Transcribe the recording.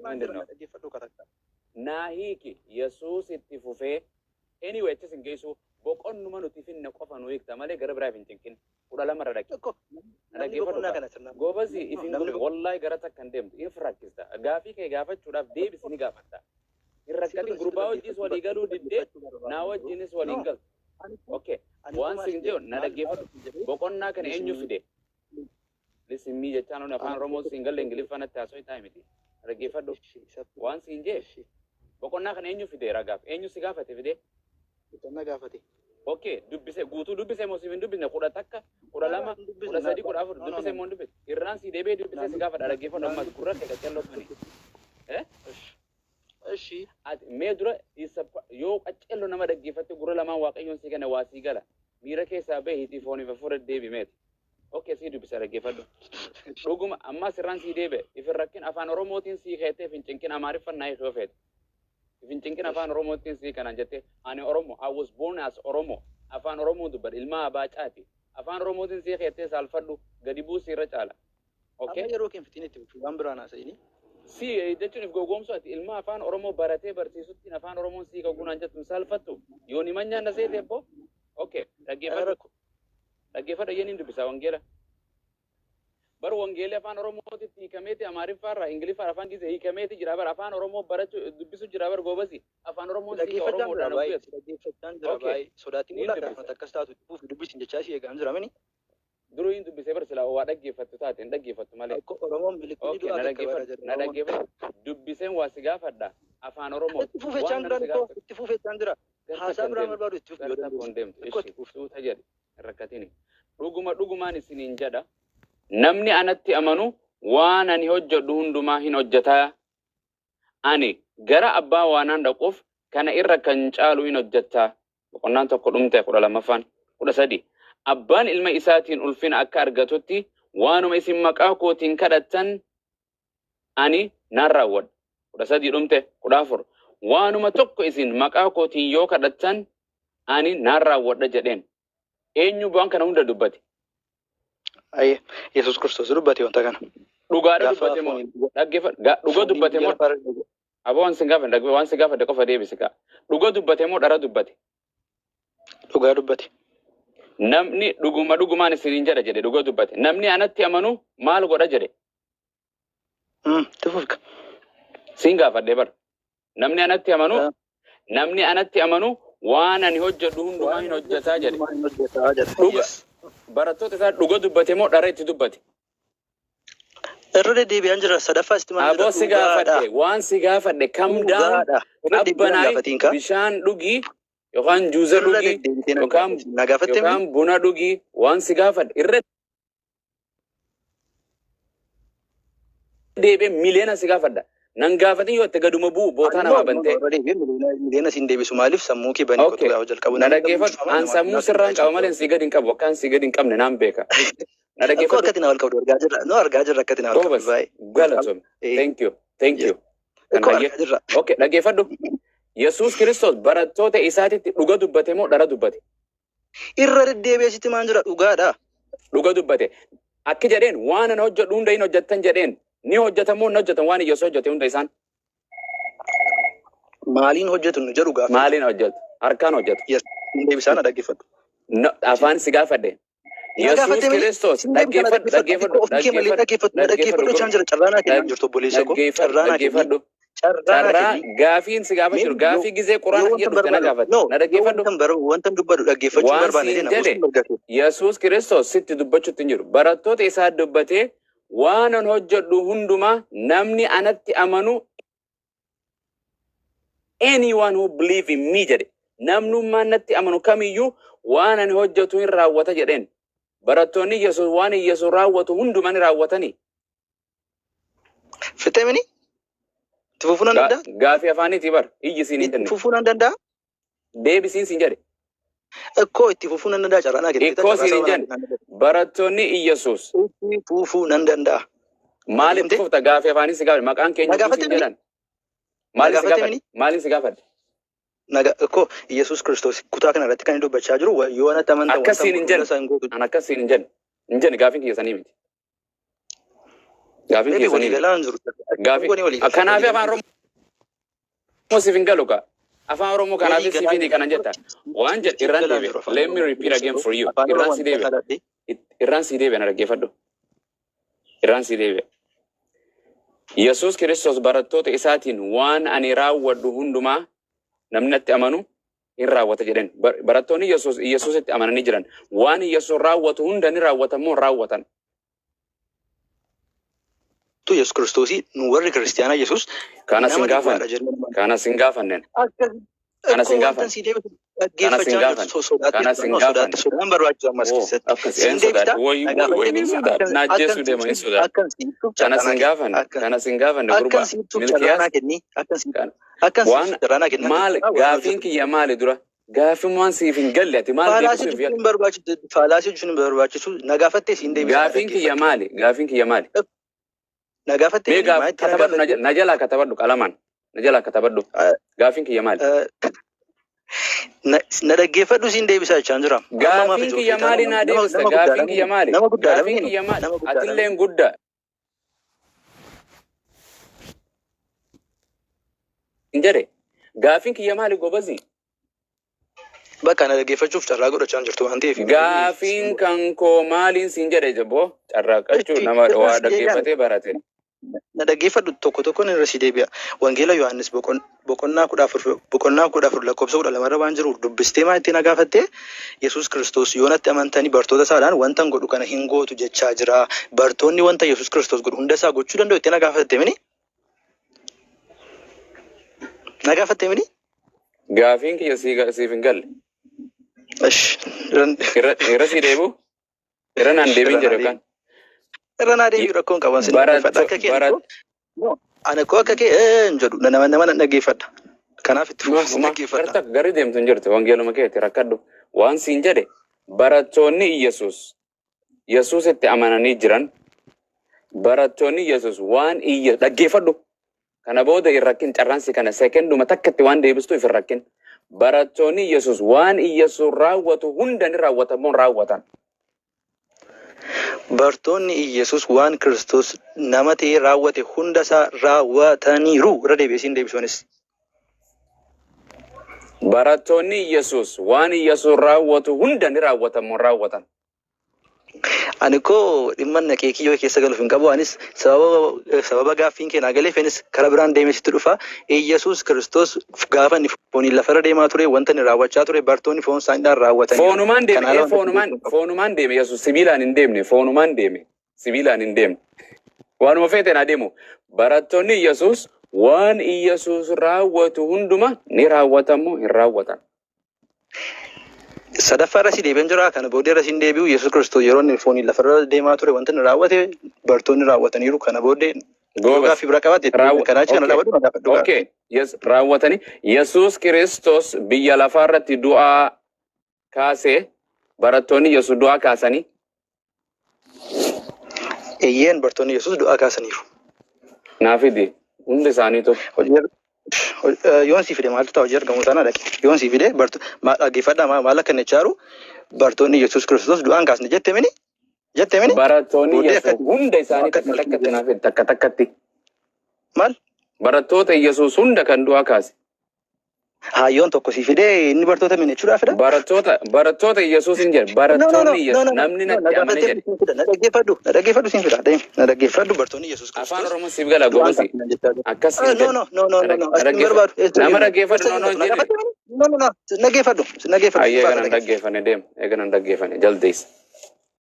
Mindinno. Naahiki Yesuus itti fufee anyway achis hin geessu boqonnuma nuti finna qofa nu eegta malee gara biraa hin cinqin. Kudha lama irra dhaqe. Dhaggeeffadhu. Goobasi ifin kun wallahi gara takka hin deemtu. If rakkista. Gaafii kee gaafachuudhaaf deebisi ni gaafatta. Hin rakkatin gurbaa wajjis walii galuu diddee naa wajjinis waliin galu. Okay. Waan sin jedhu na dhaggeeffadhu. Boqonnaa kana eenyu fide? Lisimii jechaan on afaan Oromoo siin galle Ingiliffatti haasoo taa'e miti. Dhaggeeffadhu. Waan sin jedhu boqonnaa kana eenyu fide ragaaf? Eenyu si gaafate fide? Itonna gaafate. Okay, dubbise guutuu dubbise moo siif hin dubbisne kudha takka kudha lama kudha sadii kudha afur dubbise moo dubbise irraan si deebee dubbise si gaafa dhaggeeffadhu ammas gurra kee qaccellotani. Eshi. Ati mee dura isa yoo qaccello nama dhaggeeffatte gurra lamaan waaqayyoon si kana waa si gala miira keessaa bee hiitii fooniif fuudhee deebi meeti. Okay, si dubbise dhaggeeffadhu. Dhuguma ammas irraan si deebe ifin rakkin afaan Oromootiin si keetee fin cinqin Amaariffannaa ishoo feete. Ifin cinqin afaan Oromootiin si kanan jette ani Oromo I was born as Oromo afaan Oromoo dubbadhe ilma abaa caati afaan Oromootiin si keetee saalfadhu gadi buusii irra caala. Okay. Amma yeroo keemfitinitti waan biraan haasa'ini. Si jechuun if gogoomsu ati ilma afaan Oromoo baratee barsiisutti afaan Oromoon si kaguunaan jettu saalfattu yooni manyaan na seete ebbo. Okay, dhaggeeffadhu. Dhaggeeffadhu yeniin dubbisa wangeela. Bar wangeelli afaan Oromootitti hiikameeti Amaariffaarraa Ingiliffaa afaan gisee hiikameeti jira bar afaan Oromoo barachuu dubbisu jira bar goobasi afaan Oromoon si Oromoodhaan dhaggeeffachaan jira baay'ee sodaatiin mul'ata akkas taatu dubbisin jechaa si eegamu jira mini. Duruu hin dubbisee bar silaa waa dhaggeeffattu taate hin dhaggeeffattu malee. Oromoon miliqni du'a na dhaggeeffadhu dubbiseen waa si gaafadha afaan Oromoo. Itti fuufechaan jira. Haasaa biraa barbaadu itti fuufuu jedhe rakkatini. Dhugumaan isiniin jedha. Namni anatti amanu waan ani hojjedhu hundumaa hin hojjetaa. Ani gara abbaa waanaan dhaquuf kana irra kan caalu hin hojjetaa. Boqonnaan tokko dhumte 12ffaan 13. Abbaan ilma isaatiin ulfina akka argatutti waanuma isin maqaa kootiin kadhattan ani naan raawwadha. 13 dhumte 14. Waanuma tokko isin maqaa kootiin yoo kadhattan ani naan raawwadha jedheen. Eenyu waan kana hunda dubbate? Aye, Yesus Kristos dubbate wanta kana. Dhugaadha dubbate moo dhaggeeffadhu. Dhuga dubbate moo aboo waan sin gaafa waan si gaafa qofa deebisi kaa. Dhuga dubbate moo dhara dubbate? Dhugaa dubbate. Namni dhugumaan isiniin jedha jedhe dhuga dubbate. Namni anatti amanu maal godha jedhe? Tufufka. Siin gaafadhee bara. Namni anatti amanu waan ani hojjedhu hundumaa hin hojjetaa jedhe. Barattoota isaa dhuga dubbate moo dhara itti dubbate? Irra deddeebi'aan jira sadaffaa itti maal aboo si gaafadhe waan si gaafadhe kam daan dhabbanaay bishaan dhugii yookaan juuza dhugii yookaan buna dhugii waan si gaafadhe irra deebi'ee miliyoona si gaafadha. Nan gaafatin yoo itti gaduma bu'u bootaa nama bantee. Miliyoona siin deebisu maaliif sammuu kee banii qotuu yaa jalqabu. Na dhaggeeffadhu an sammuu sirraan qaba malee si gadi hin qabu akkaan si gadi hin qabne naan beeka. Na dhaggeeffadhu. Akkati na wal qabdu argaa jirra. No argaa jirra akkati na wal qabdu baay'ee. Galatoom. Thank you. Okay, dhaggeeffadhu. Yesuus Kiristoos barattoota isaatitti dhuga dubbate moo dhara dubbate? Irra deddeebi'eesitti maan jira dhugaadha. Dhuga dubbate. Akki jedheen waan ana hojjedhu hunda hin hojjettan jedheen. Ni hojjetamoo hin hojjetan waan Yesuus hojjete hunda isaan. Maaliin hojjetu nu jedhu gaafa. Maaliin hojjetu? Harkaan hojjetu. Deebisaan dhaggeeffadhu. Afaan si gaafadhe. Yesuus Kiristoos dhaggeeffadhu. Chaan jira carraanaa kennan jirtu obboleessa koo. Dhaggeeffadhu. Carraa gaafiin si gaafachuu jiru gaafii gizee quraana jedhu kana gaafadhu. Na dhaggeeffadhu. Wanta dubbadu dhaggeeffachuu barbaade. Yesuus Kiristoos sitti dubbachuutti hin jiru. Barattoota isaa dubbatee waan an hojjedhu hundumaa namni anatti amanu anyone who believe in me jedhe namnummaan natti amanu kamiyyuu waan ani hojjetu hin raawwata jedheen. Barattoonni Yesuus waan Yesuus raawwatu hundumaa ni raawwatanii. Fitemini? Tufufuun danda'a? Gaafii afaaniitii bar iyyi siin hin jenne. Tufufuun danda'a? Deebisiin siin jedhe. Ekkoo itti fufuu nan danda'a carraanaa kennu. Ekkoo siin hin jenne. Barattoonni Yesuus. Itti fufuu nan danda'a. Maaliif fufta gaafii afaanii si gaafadhe maqaan keenya siin jedhan. Maaliin si gaafadhe? Ekkoo Yesuus Kiristoos kutaa kana irratti kan inni dubbachaa jiru yoo natti amantaa akkasiin hin jenne. An akkasiin hin jenne. Hin jenne gaafiin kiyya sanii miti. Gaafin Ebi walii keessanii galaan jiru. gaafii kanaaf afaan Oromoo siif hin galu kaa. Afaan Oromoo kanaaf siif hin kanan jetta. Waan jedhe irraan deebi'e. Let me repeat again for you. Irraan si deebi'e. Irraan si deebi'e na dhaggeeffadhu. Irraan si deebi'e. Yesuus Kiristoos barattoota isaatiin waan ani raawwadhu hundumaa namni natti amanu hin raawwata jedhan. Barattoonni Yesuusitti amananii jiran waan Yesuus raawwatu hunda ni raawwatamoo raawwatan. Yesuus Kiristoosii nu warri kiristaanaa Yesuus kana sin gaafanne. Kana sin gaafanne. Kana sin gaafanne. Kana sin gaafanne. Kana sin gaafanne. Sodaan barbaachisu ammas keessatti. Akkasii sodaadha. Woy ni sodaadha. Naajjeessu deema ni sodaadha. Kana sin gaafanne. Kana sin gaafanne gurbaa. Milkiyaas. Maal gaafiin kiyya maali dura? Gaafin waan siif hin galle ati maal deebisuuf yaadda? Faalaasii jechuun barbaachisu na gaafattee siin deebisa. Gaafin kiyya maali? Gaafin kiyya maali? Na gaafattee na jalaa katabadhu qalamaan. Na jalaa katabadhu. Gaafin kiyya maali? Na dhaggeeffadhu siin deebisaa jechaan jira. Gaafin kiyya maali naa deebista? Gaafin kiyya maali? Gaafin kiyya maali? Atilleen guddaa. Hin jedhe. Gaafin kiyya maali gobazii? Bakka na dhaggeeffachuuf carraa godhachaa jirtu waan ta'eef. Gaafin kan koo maaliin siin jedhe jaboo? Carraaqachuu nama waa dhaggeeffatee barate. Na dhaggeeffadhu tokko irra si deebi'a. Wangeela Yohaannis boqonnaa 14 lakkoofsa 12 waan jiruuf dubbistee maa itti na gaafattee Yesuus Kiristoos yoo natti amantanii bartoota isaadhaan wanta godhu kana hin gootu jechaa jira. Bartoonni wanta Yesuus Kiristoos godhu hunda isaa gochuu danda'u itti na gaafattee mini? Na gaafattee mini? Gaafin kiyya siif hin galle. Irra si deebu? Irra naan deebiin jedhu kan. Irra naa deebiin rakkoon qaban sin dhaggeeffadha akka kee. Ana koo akka kee hin jedhu nama dhaggeeffadha. Kanaaf itti fufi dhaggeeffadha. Gari deemtu hin jirtu wangeeluma keetti rakkadhu. Waan siin jedhe barattoonni Yesuusitti amananii jiran barattoonni Yesuus waan dhaggeeffadhu. Kana booda hin rakkin carraansi kana seekenduma takkatti waan deebistu if hin rakkin. Barattoonni Yesuus waan Yesuus raawwatu hunda ni raawwatamoo raawwatan. Bartoonni Yesuus waan Kiristoos nama ta'ee raawwate hunda isaa raawwataniiru. Irra deebisiin deebisuunis. Barattoonni Yesuus waan Yesuus raawwatu hunda ni raawwatamoo raawwatan. Ani koo dhimma naqee kiyyoo keessa galuuf hin qabu. Anis sababa gaaffiin kee naa galee fenis karaa biraan deemesitti dhufa. Yesuus Kiristoos gaafa inni fooniin lafarra deemaa ture wanta inni raawwachaa ture bartoonni foon isaaniidhaan raawwatanii. Foonumaan deeme Yesuus sibiilaan hin deemne. Foonumaan deeme sibiilaan hin deemne. Waanuma feeteen adeemu. Barattoonni Yesuus waan Yesuus raawwatu hunduma ni raawwatamoo hin raawwatan. Sadaffaa irra si deebiin jira. Kana booda irra siin deebi'u Yesuus Kiristoos yeroo inni fooniin lafarra deemaa ture wanta inni raawwate bartoonni raawwataniiru. Kana booda gaaffii bira qabate kanaa kana dhaabatu na gaafadhu. Okay. Yes, raawwatanii Yesuus Kiristoos biyya lafaarratti du'aa kaasee barattoonni Yesuus du'aa kaasanii. Eeyyeen bartoonni Yesuus du'aa kaasaniiru. Naafidi hundi isaaniitu. Yoon si fide maaltu ta'a hojii argamu sana dhaqe. Yoon si fide dhaggeeffadhaa maal akka inni jechaaru bartoonni Yesuus Kiristoos du'aan kaasne jette mini? Barattoonni Yesuus hunda isaanii takka takkatti. Maal? Barattoota Yesuus hunda kan du'aa kaase. Yoon tokko si fide inni bartoota mini jechuudhaaf dha? Barattoota Yesuus hin jedhe. Barattoonni Yesuus namni natti amane jedhe. Na dhaggeeffadhu siin fida. Na dhaggeeffadhu bartoonni Yesuus Kiristoos. Afaan Oromoo siif gala gogosi. Akkas hin jedhe. Nama dhaggeeffadhu dhaggeeffadhu. Ayyee eeganan dhaggeeffane deema. Eeganan dhaggeeffane jaldeessa.